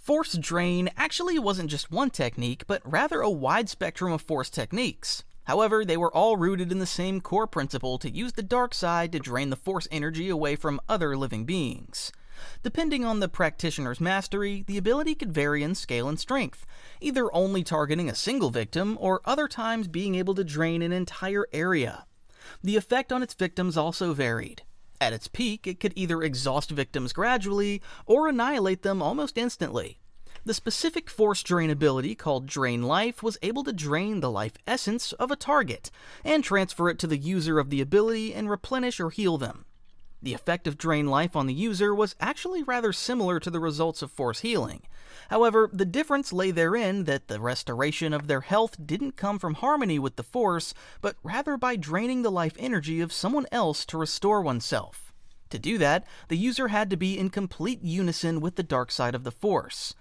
Force Drain actually wasn't just one technique, but rather a wide spectrum of Force techniques. However, they were all rooted in the same core principle to use the dark side to drain the Force energy away from other living beings. Depending on the practitioner's mastery, the ability could vary in scale and strength, either only targeting a single victim or other times being able to drain an entire area. The effect on its victims also varied. At its peak, it could either exhaust victims gradually or annihilate them almost instantly. The specific Force Drain ability called Drain Life was able to drain the life essence of a target and transfer it to the user of the ability and replenish or heal them. The effect of Drain Life on the user was actually rather similar to the results of Force Healing. However, the difference lay therein that the restoration of their health didn't come from harmony with the Force, but rather by draining the life energy of someone else to restore oneself. To do that, the user had to be in complete unison with the dark side of the Force.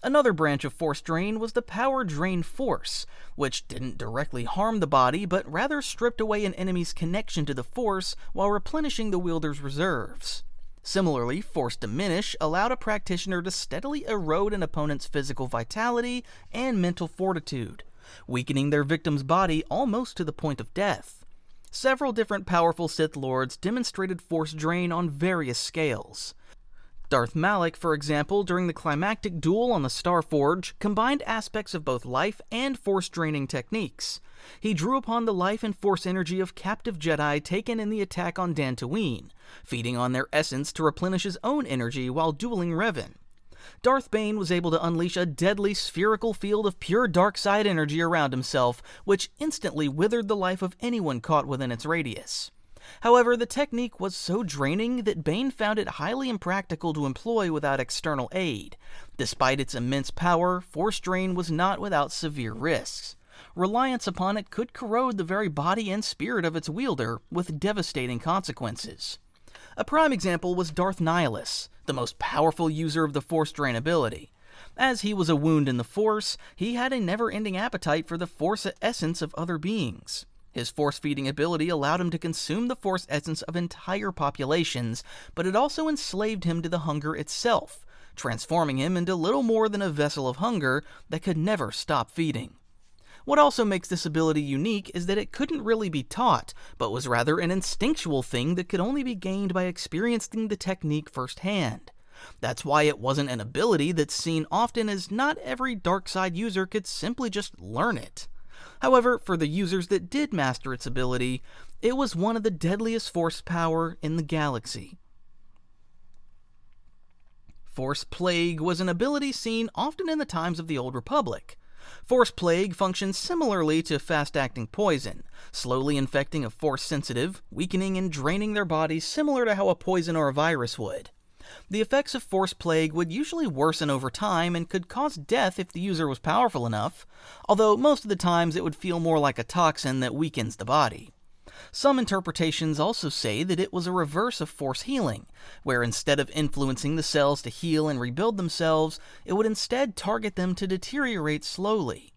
Another branch of Force Drain was the Power Drain Force, which didn't directly harm the body, but rather stripped away an enemy's connection to the Force while replenishing the wielder's reserves. Similarly, Force Diminish allowed a practitioner to steadily erode an opponent's physical vitality and mental fortitude, weakening their victim's body almost to the point of death. Several different powerful Sith Lords demonstrated Force Drain on various scales. Darth Malak, for example, during the climactic duel on the Starforge, combined aspects of both life and force-draining techniques. He drew upon the life and force energy of captive Jedi taken in the attack on Dantooine, feeding on their essence to replenish his own energy while dueling Revan. Darth Bane was able to unleash a deadly spherical field of pure dark side energy around himself, which instantly withered the life of anyone caught within its radius. However, the technique was so draining that Bane found it highly impractical to employ without external aid. Despite its immense power, Force Drain was not without severe risks. Reliance upon it could corrode the very body and spirit of its wielder, with devastating consequences. A prime example was Darth Nihilus, the most powerful user of the Force Drain ability. As he was a wound in the Force, he had a never-ending appetite for the Force essence of other beings. His force-feeding ability allowed him to consume the Force essence of entire populations, but it also enslaved him to the hunger itself, transforming him into little more than a vessel of hunger that could never stop feeding. What also makes this ability unique is that it couldn't really be taught, but was rather an instinctual thing that could only be gained by experiencing the technique firsthand. That's why it wasn't an ability that's seen often, as not every dark side user could simply just learn it. However, for the users that did master its ability, it was one of the deadliest force power in the galaxy. Force Plague was an ability seen often in the times of the Old Republic. Force Plague functions similarly to fast-acting poison, slowly infecting a Force-sensitive, weakening and draining their bodies similar to how a poison or a virus would. The effects of Force Plague would usually worsen over time and could cause death if the user was powerful enough, although most of the times it would feel more like a toxin that weakens the body. Some interpretations also say that it was a reverse of Force Healing, where instead of influencing the cells to heal and rebuild themselves, it would instead target them to deteriorate slowly.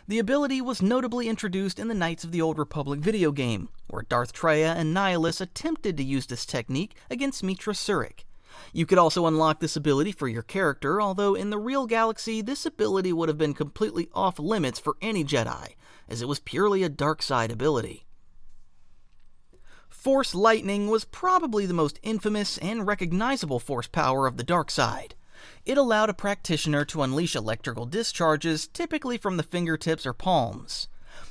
The ability was notably introduced in the Knights of the Old Republic video game, where Darth Traya and Nihilus attempted to use this technique against Mitra Surik. You could also unlock this ability for your character, although in the real galaxy, this ability would have been completely off limits for any Jedi, as it was purely a dark side ability. Force Lightning was probably the most infamous and recognizable force power of the dark side. It allowed a practitioner to unleash electrical discharges, typically from the fingertips or palms.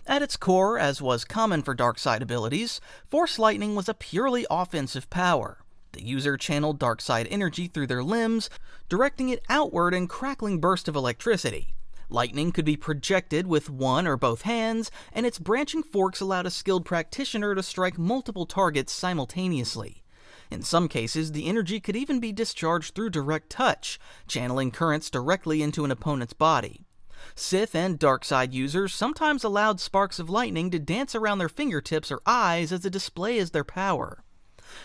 At its core, as was common for dark side abilities, Force Lightning was a purely offensive power. The user channeled dark side energy through their limbs, directing it outward in crackling bursts of electricity. Lightning could be projected with one or both hands, and its branching forks allowed a skilled practitioner to strike multiple targets simultaneously. In some cases, the energy could even be discharged through direct touch, channeling currents directly into an opponent's body. Sith and dark side users sometimes allowed sparks of lightning to dance around their fingertips or eyes as a display as their power.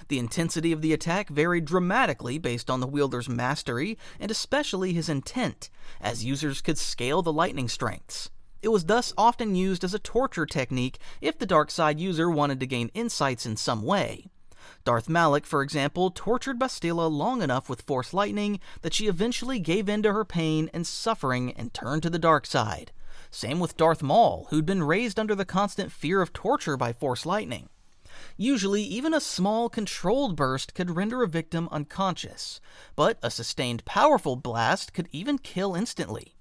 The intensity of the attack varied dramatically based on the wielder's mastery and especially his intent, as users could scale the lightning strengths. It was thus often used as a torture technique if the dark side user wanted to gain insights in some way. Darth Malak, for example, tortured Bastila long enough with Force lightning that she eventually gave in to her pain and suffering and turned to the dark side. Same with Darth Maul, who'd been raised under the constant fear of torture by Force lightning. Usually, even a small, controlled burst could render a victim unconscious, but a sustained, powerful blast could even kill instantly.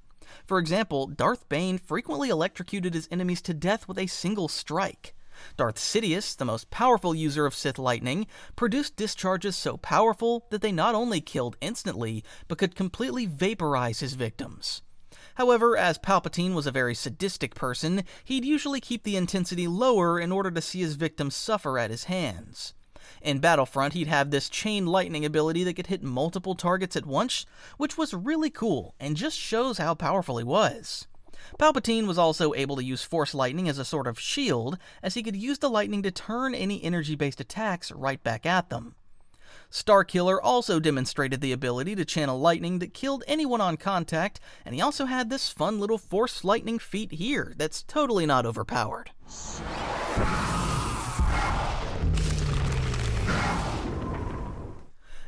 For example, Darth Bane frequently electrocuted his enemies to death with a single strike. Darth Sidious, the most powerful user of Sith lightning, produced discharges so powerful that they not only killed instantly, but could completely vaporize his victims. However, as Palpatine was a very sadistic person, he'd usually keep the intensity lower in order to see his victims suffer at his hands. In Battlefront, he'd have this chain lightning ability that could hit multiple targets at once, which was really cool and just shows how powerful he was. Palpatine was also able to use Force lightning as a sort of shield, as he could use the lightning to turn any energy-based attacks right back at them. Starkiller also demonstrated the ability to channel lightning that killed anyone on contact, and he also had this fun little Force lightning feat here that's totally not overpowered.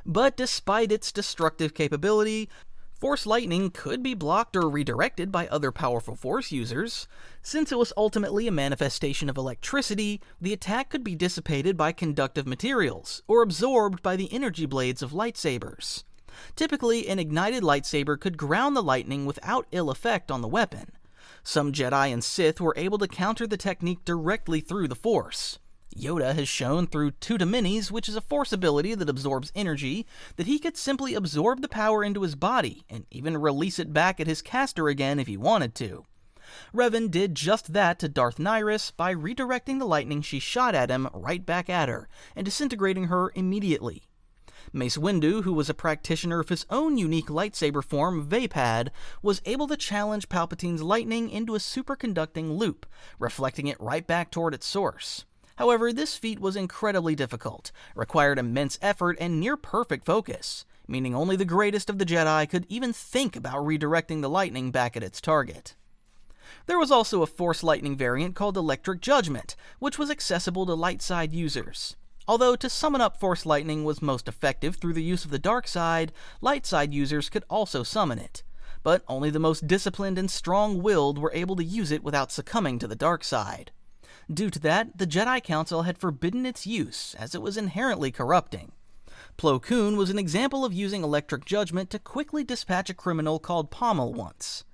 But despite its destructive capability, Force lightning could be blocked or redirected by other powerful Force users. Since it was ultimately a manifestation of electricity, the attack could be dissipated by conductive materials, or absorbed by the energy blades of lightsabers. Typically, an ignited lightsaber could ground the lightning without ill effect on the weapon. Some Jedi and Sith were able to counter the technique directly through the Force. Yoda has shown through Tuta Minis, which is a Force ability that absorbs energy, that he could simply absorb the power into his body, and even release it back at his caster again if he wanted to. Revan did just that to Darth Nihilus by redirecting the lightning she shot at him right back at her, and disintegrating her immediately. Mace Windu, who was a practitioner of his own unique lightsaber form, Vapad, was able to challenge Palpatine's lightning into a superconducting loop, reflecting it right back toward its source. However, this feat was incredibly difficult, required immense effort and near-perfect focus, meaning only the greatest of the Jedi could even think about redirecting the lightning back at its target. There was also a Force lightning variant called Electric Judgment, which was accessible to light side users. Although to summon up Force lightning was most effective through the use of the dark side, light side users could also summon it. But only the most disciplined and strong-willed were able to use it without succumbing to the dark side. Due to that, the Jedi Council had forbidden its use, as it was inherently corrupting. Plo Koon was an example of using Electric Judgment to quickly dispatch a criminal called Pommel once.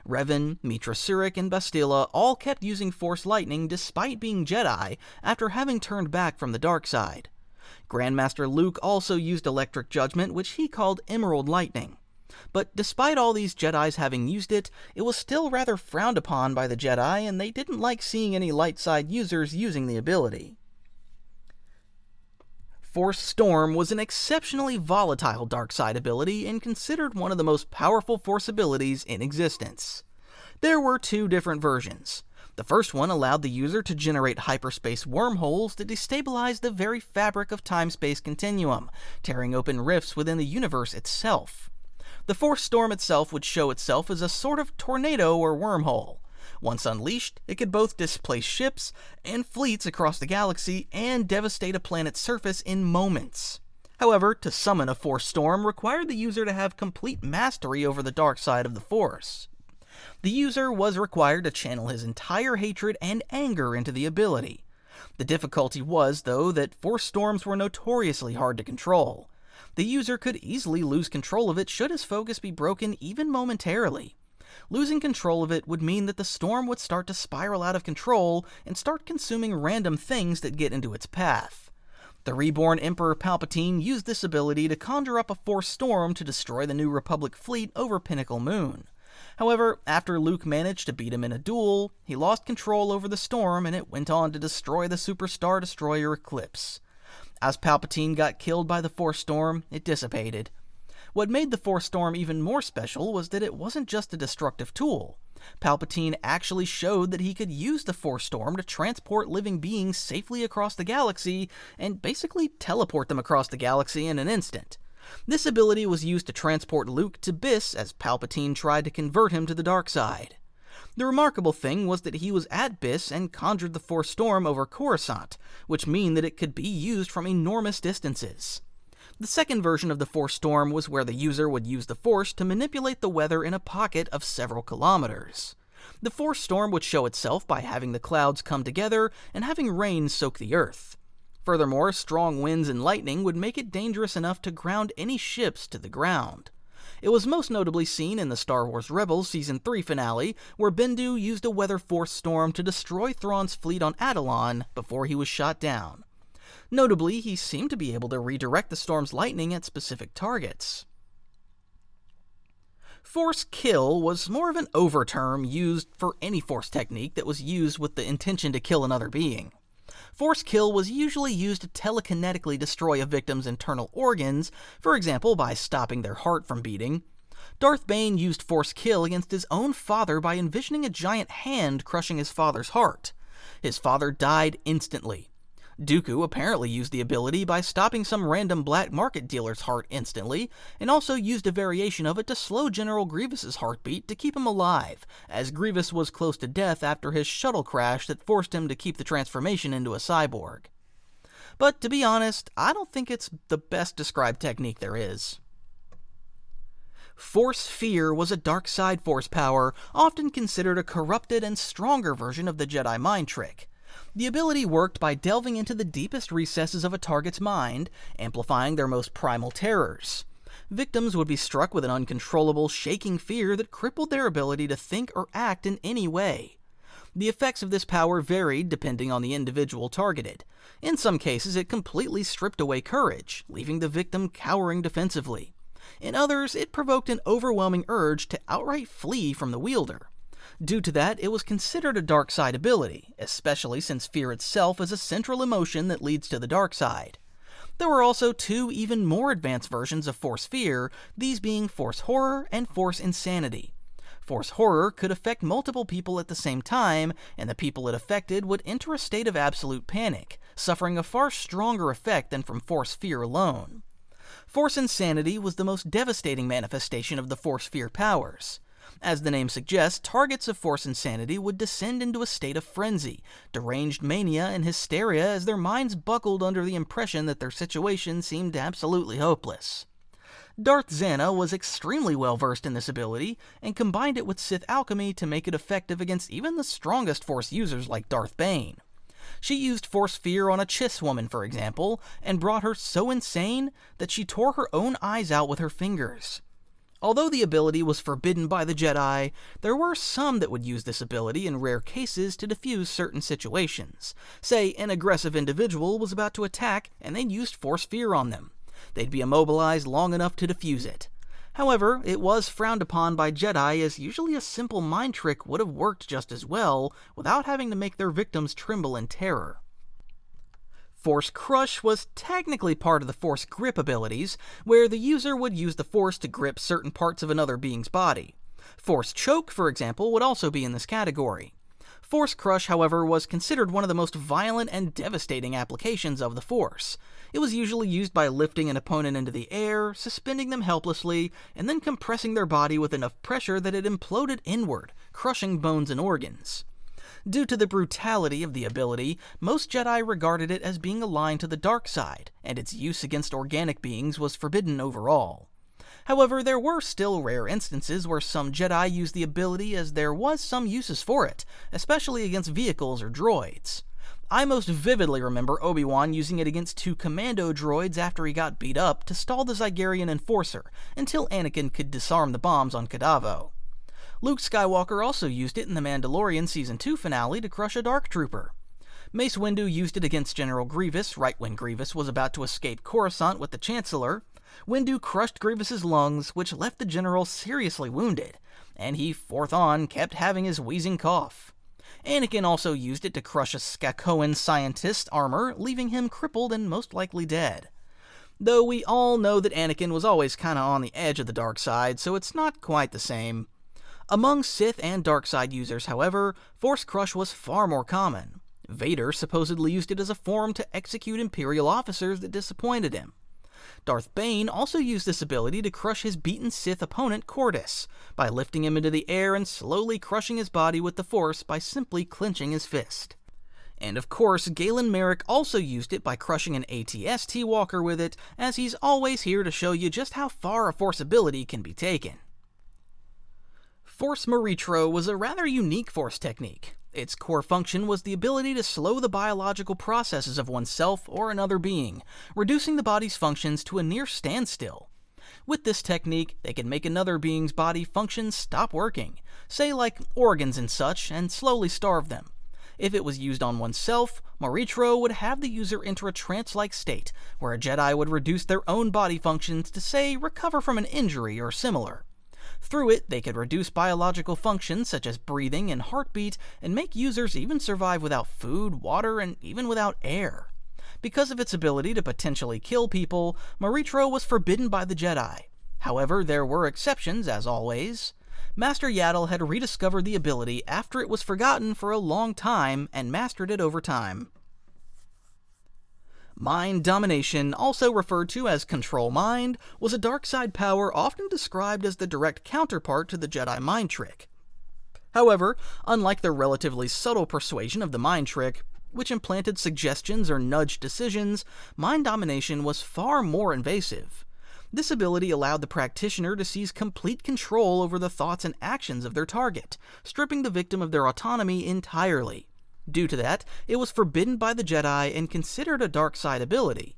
Revan, Mitra Surik, and Bastila all kept using Force lightning despite being Jedi after having turned back from the dark side. Grandmaster Luke also used Electric Judgment, which he called Emerald Lightning. But despite all these Jedis having used it, it was still rather frowned upon by the Jedi, and they didn't like seeing any light side users using the ability. Force Storm was an exceptionally volatile dark side ability and considered one of the most powerful Force abilities in existence. There were two different versions. The first one allowed the user to generate hyperspace wormholes that destabilized the very fabric of time-space continuum, tearing open rifts within the universe itself. The Force Storm itself would show itself as a sort of tornado or wormhole. Once unleashed, it could both displace ships and fleets across the galaxy and devastate a planet's surface in moments. However, to summon a Force Storm required the user to have complete mastery over the dark side of the Force. The user was required to channel his entire hatred and anger into the ability. The difficulty was, though, that Force Storms were notoriously hard to control. The user could easily lose control of it should his focus be broken even momentarily. Losing control of it would mean that the storm would start to spiral out of control and start consuming random things that get into its path. The reborn Emperor Palpatine used this ability to conjure up a Force Storm to destroy the New Republic fleet over Pinnacle Moon. However, after Luke managed to beat him in a duel, he lost control over the storm and it went on to destroy the Super Star Destroyer Eclipse. As Palpatine got killed by the Force Storm, it dissipated. What made the Force Storm even more special was that it wasn't just a destructive tool. Palpatine actually showed that he could use the Force Storm to transport living beings safely across the galaxy and basically teleport them across the galaxy in an instant. This ability was used to transport Luke to Biss as Palpatine tried to convert him to the dark side. The remarkable thing was that he was at Biss and conjured the Force Storm over Coruscant, which mean that it could be used from enormous distances. The second version of the Force Storm was where the user would use the Force to manipulate the weather in a pocket of several kilometers. The Force Storm would show itself by having the clouds come together and having rain soak the Earth. Furthermore, strong winds and lightning would make it dangerous enough to ground any ships to the ground. It was most notably seen in the Star Wars Rebels Season 3 finale, where Bendu used a weather force storm to destroy Thrawn's fleet on Atollon before he was shot down. Notably, he seemed to be able to redirect the storm's lightning at specific targets. Force kill was more of an overterm used for any force technique that was used with the intention to kill another being. Force kill was usually used to telekinetically destroy a victim's internal organs, for example by stopping their heart from beating. Darth Bane used force kill against his own father by envisioning a giant hand crushing his father's heart. His father died instantly. Dooku apparently used the ability by stopping some random black market dealer's heart instantly, and also used a variation of it to slow General Grievous's heartbeat to keep him alive, as Grievous was close to death after his shuttle crash that forced him to keep the transformation into a cyborg. But to be honest, I don't think it's the best described technique there is. Force Fear was a dark side force power, often considered a corrupted and stronger version of the Jedi mind trick. The ability worked by delving into the deepest recesses of a target's mind, amplifying their most primal terrors. Victims would be struck with an uncontrollable, shaking fear that crippled their ability to think or act in any way. The effects of this power varied depending on the individual targeted. In some cases, it completely stripped away courage, leaving the victim cowering defensively. In others, it provoked an overwhelming urge to outright flee from the wielder. Due to that, it was considered a dark side ability, especially since fear itself is a central emotion that leads to the dark side. There were also two even more advanced versions of Force Fear, these being Force Horror and Force Insanity. Force Horror could affect multiple people at the same time, and the people it affected would enter a state of absolute panic, suffering a far stronger effect than from Force Fear alone. Force Insanity was the most devastating manifestation of the Force Fear powers. As the name suggests, targets of Force Insanity would descend into a state of frenzy, deranged mania, and hysteria as their minds buckled under the impression that their situation seemed absolutely hopeless. Darth Zana was extremely well versed in this ability, and combined it with Sith alchemy to make it effective against even the strongest Force users like Darth Bane. She used Force Fear on a Chiss woman, for example, and brought her so insane that she tore her own eyes out with her fingers. Although the ability was forbidden by the Jedi, there were some that would use this ability in rare cases to defuse certain situations. Say, an aggressive individual was about to attack and they used Force Fear on them. They'd be immobilized long enough to defuse it. However, it was frowned upon by Jedi as usually a simple mind trick would have worked just as well without having to make their victims tremble in terror. Force Crush was technically part of the Force Grip abilities, where the user would use the Force to grip certain parts of another being's body. Force Choke, for example, would also be in this category. Force Crush, however, was considered one of the most violent and devastating applications of the Force. It was usually used by lifting an opponent into the air, suspending them helplessly, and then compressing their body with enough pressure that it imploded inward, crushing bones and organs. Due to the brutality of the ability, most Jedi regarded it as being aligned to the dark side, and its use against organic beings was forbidden overall. However, there were still rare instances where some Jedi used the ability as there was some uses for it, especially against vehicles or droids. I most vividly remember Obi-Wan using it against two commando droids after he got beat up to stall the Zygerian Enforcer, until Anakin could disarm the bombs on Kadavo. Luke Skywalker also used it in The Mandalorian Season 2 finale to crush a Dark Trooper. Mace Windu used it against General Grievous right when Grievous was about to escape Coruscant with the Chancellor. Windu crushed Grievous's lungs, which left the general seriously wounded, and he forth on kept having his wheezing cough. Anakin also used it to crush a Skakoan scientist's armor, leaving him crippled and most likely dead. Though we all know that Anakin was always kinda on the edge of the dark side, so it's not quite the same. Among Sith and dark side users, however, Force Crush was far more common. Vader supposedly used it as a form to execute Imperial officers that disappointed him. Darth Bane also used this ability to crush his beaten Sith opponent Cordus, by lifting him into the air and slowly crushing his body with the Force by simply clenching his fist. And of course, Galen Merrick also used it by crushing an AT-ST Walker with it, as he's always here to show you just how far a Force ability can be taken. Force Morichro was a rather unique Force technique. Its core function was the ability to slow the biological processes of oneself or another being, reducing the body's functions to a near standstill. With this technique, they could make another being's body functions stop working, say like organs and such, and slowly starve them. If it was used on oneself, Morichro would have the user enter a trance-like state, where a Jedi would reduce their own body functions to, say, recover from an injury or similar. Through it, they could reduce biological functions such as breathing and heartbeat, and make users even survive without food, water, and even without air. Because of its ability to potentially kill people, Morichro was forbidden by the Jedi. However, there were exceptions, as always. Master Yaddle had rediscovered the ability after it was forgotten for a long time and mastered it over time. Mind domination, also referred to as control mind, was a dark side power often described as the direct counterpart to the Jedi mind trick. However, unlike the relatively subtle persuasion of the mind trick, which implanted suggestions or nudged decisions, mind domination was far more invasive. This ability allowed the practitioner to seize complete control over the thoughts and actions of their target, stripping the victim of their autonomy entirely. Due to that, it was forbidden by the Jedi and considered a dark side ability.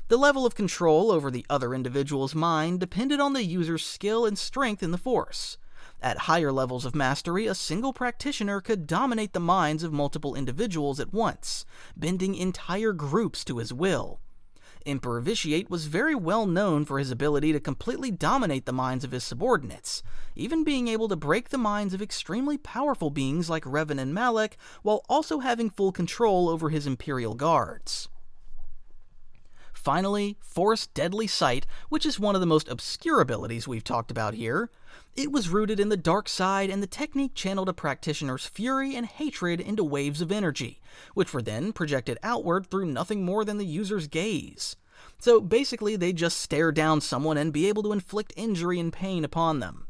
The level of control over the other individual's mind depended on the user's skill and strength in the Force. At higher levels of mastery, a single practitioner could dominate the minds of multiple individuals at once, bending entire groups to his will. Emperor Vitiate was very well known for his ability to completely dominate the minds of his subordinates, even being able to break the minds of extremely powerful beings like Revan and Malak, while also having full control over his Imperial guards. Finally, Force Deadly Sight, which is one of the most obscure abilities we've talked about here. It was rooted in the dark side, and the technique channeled a practitioner's fury and hatred into waves of energy, which were then projected outward through nothing more than the user's gaze. So basically, they'd just stare down someone and be able to inflict injury and pain upon them.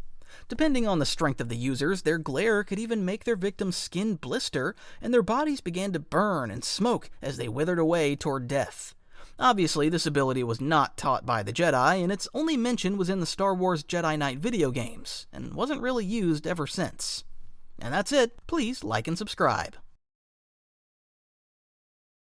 Depending on the strength of the users, their glare could even make their victim's skin blister, and their bodies began to burn and smoke as they withered away toward death. Obviously, this ability was not taught by the Jedi, and its only mention was in the Star Wars Jedi Knight video games, and wasn't really used ever since. And that's it. Please like and subscribe.